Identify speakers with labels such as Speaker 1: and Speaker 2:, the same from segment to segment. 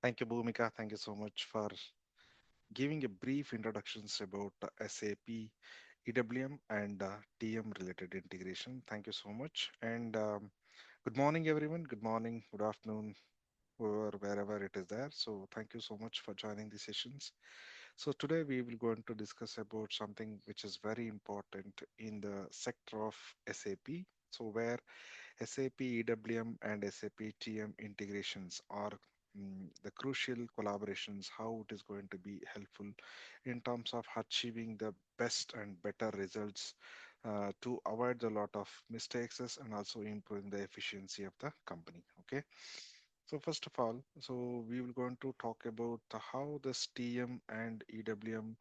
Speaker 1: Thank you, Bhumika. Thank you so much for giving a brief introductions about SAP, EWM, and TM related integration. Thank you so much. And good morning, everyone. Good morning, good afternoon, whoever, wherever it is there. So thank you so much for joining the sessions. So today we will going to discuss about something which is very important in the sector of SAP. So where SAP EWM and SAP TM integrations are the crucial collaborations, how it is going to be helpful in terms of achieving the best and better results to avoid a lot of mistakes and also improving the efficiency of the company. Okay. So first of all, so we will going to talk about how this TM and EWM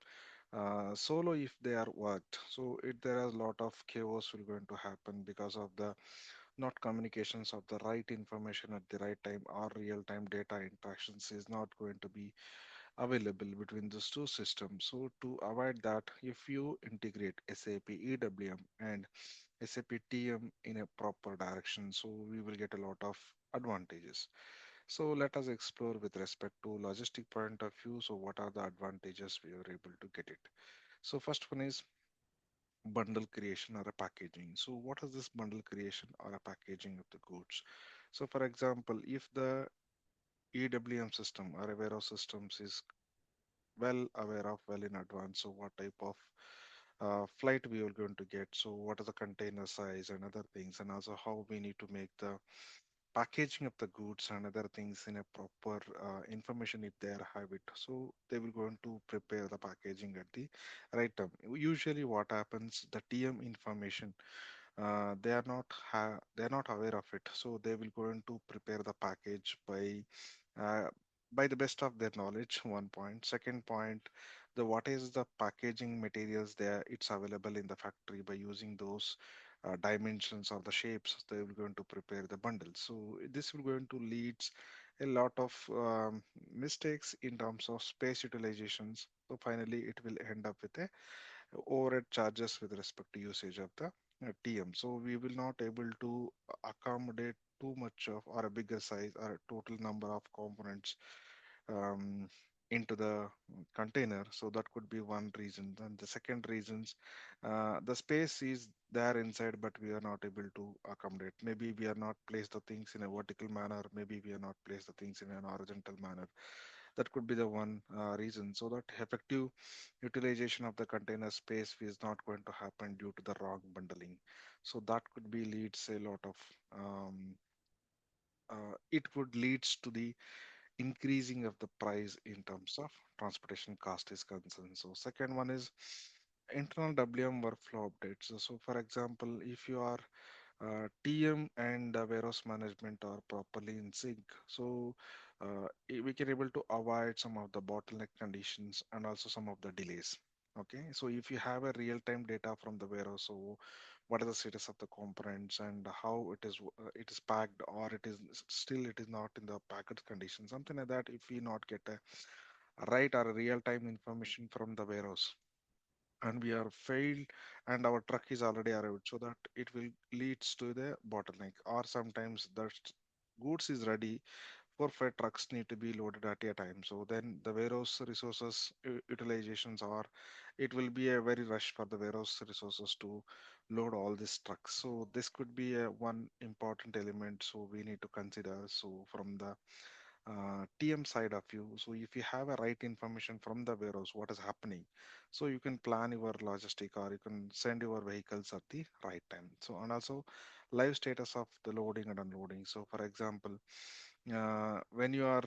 Speaker 1: solo if they are worked. So there are a lot of chaos will going to happen because of the not communications of the right information at the right time or real time data interactions is not going to be available between these two systems. So to avoid that, if you integrate SAP EWM and SAP TM in a proper direction, so we will get a lot of advantages. So let us explore with respect to logistic point of view. So what are the advantages we are able to get it? So first one is bundle creation or a packaging. So what is this bundle creation or a packaging of the goods? So for example, if the EWM system or a warehouse systems is well aware of well in advance, so what type of flight we are going to get, so what is the container size and other things, and also how we need to make the packaging of the goods and other things in a proper information if they are have it, so they will going to prepare the packaging at the right time. Usually what happens, the TM information, they are not aware of it, so they will going to prepare the package uh, by the best of their knowledge. One point. Second point, the what is the packaging materials there, it's available in the factory. By using those dimensions or the shapes, they will going to prepare the bundle. So this will going to leads a lot of mistakes in terms of space utilizations. So finally it will end up with a overhead charges with respect to usage of the TM. So we will not able to accommodate too much of or a bigger size or a total number of components um, into the container. So that could be one reason. Then the second reasons, the space is there inside, but we are not able to accommodate. Maybe we are not place the things in a vertical manner. Maybe we are not place the things in an horizontal manner. That could be the one reason. So that effective utilization of the container space is not going to happen due to the wrong bundling. So that could be leads a lot of um, it would leads to the increasing of the price in terms of transportation cost is concerned. So second one is internal WM workflow updates. So for example, if you are TM and warehouse management are properly in sync, so we can able to avoid some of the bottleneck conditions and also some of the delays. Okay, so if you have a real-time data from the warehouse, so what is the status of the components and how it is packed, or it is still it is not in the packed condition, something like that. If we not get a right or a real-time information from the warehouse, and we are failed and our truck is already arrived, so that it will leads to the bottleneck, or sometimes the goods is ready, 4 5 trucks need to be loaded at a time, so then the warehouse resources utilizations are, it will be a very rush for the warehouse resources to load all these trucks. So this could be a one important element, so we need to consider. So from the TM side of you. So if you have a right information from the warehouse, what is happening, so you can plan your logistic or you can send your vehicles at the right time. So and also live status of the loading and unloading. So for example, when you are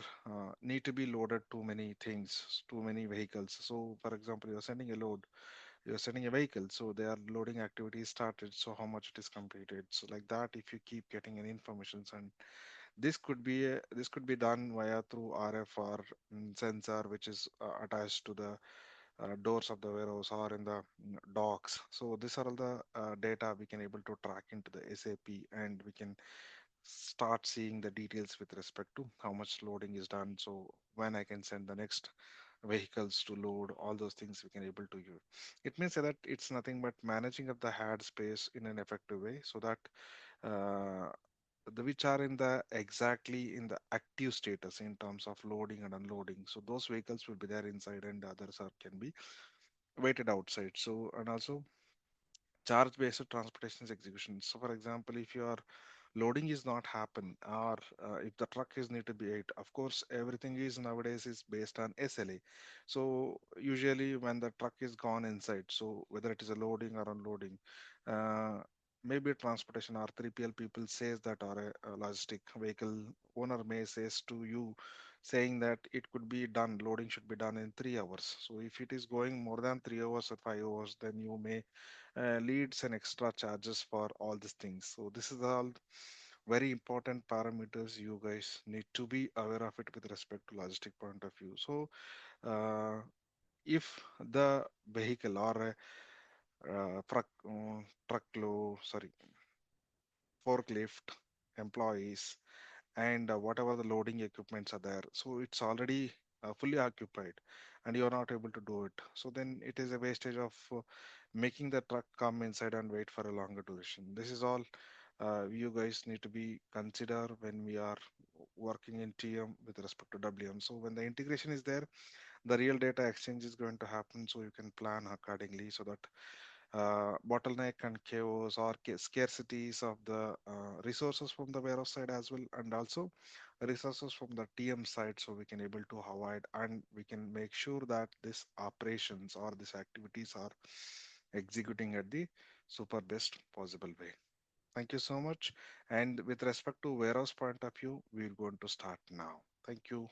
Speaker 1: need to be loaded too many things, too many vehicles. So for example, you're sending a vehicle, so they are loading activity started. So how much it is completed. So like that, if you keep getting any information, and this could be done via through RF or sensor, which is attached to the doors of the warehouse or in the docks. So these are all the data we can able to track into the SAP, and we can start seeing the details with respect to how much loading is done. So when I can send the next vehicles to load, all those things we can able to use. It means that it's nothing but managing of the had space in an effective way, so that uh, which are in the exactly in the active status in terms of loading and unloading. So those vehicles will be there inside, and the others are can be waited outside. So and also charge based transportation execution. So for example, if you are loading is not happen, or if the truck is need to be ate, of course everything is nowadays is based on SLA. So usually when the truck is gone inside, so whether it is a loading or unloading, uh, maybe transportation or 3PL people says that, or a logistic vehicle owner may says to you saying that it could be done, loading should be done in 3 hours. So if it is going more than 3 hours or 5 hours, then you may leads and extra charges for all these things. So this is all very important parameters you guys need to be aware of it with respect to logistic point of view. So if the vehicle or a truckload, sorry, forklift employees and whatever the loading equipments are there, so it's already fully occupied and you're not able to do it, so then it is a wastage of making the truck come inside and wait for a longer duration. This is all you guys need to be consider when we are working in TM with respect to WM. So when the integration is there, the real data exchange is going to happen, so you can plan accordingly, so that bottleneck and chaos or scarcities of the resources from the warehouse side as well, and also resources from the TM side, so we can able to avoid and we can make sure that these operations or these activities are executing at the super best possible way. Thank you so much. And with respect to warehouse point of view, we're going to start now. Thank you.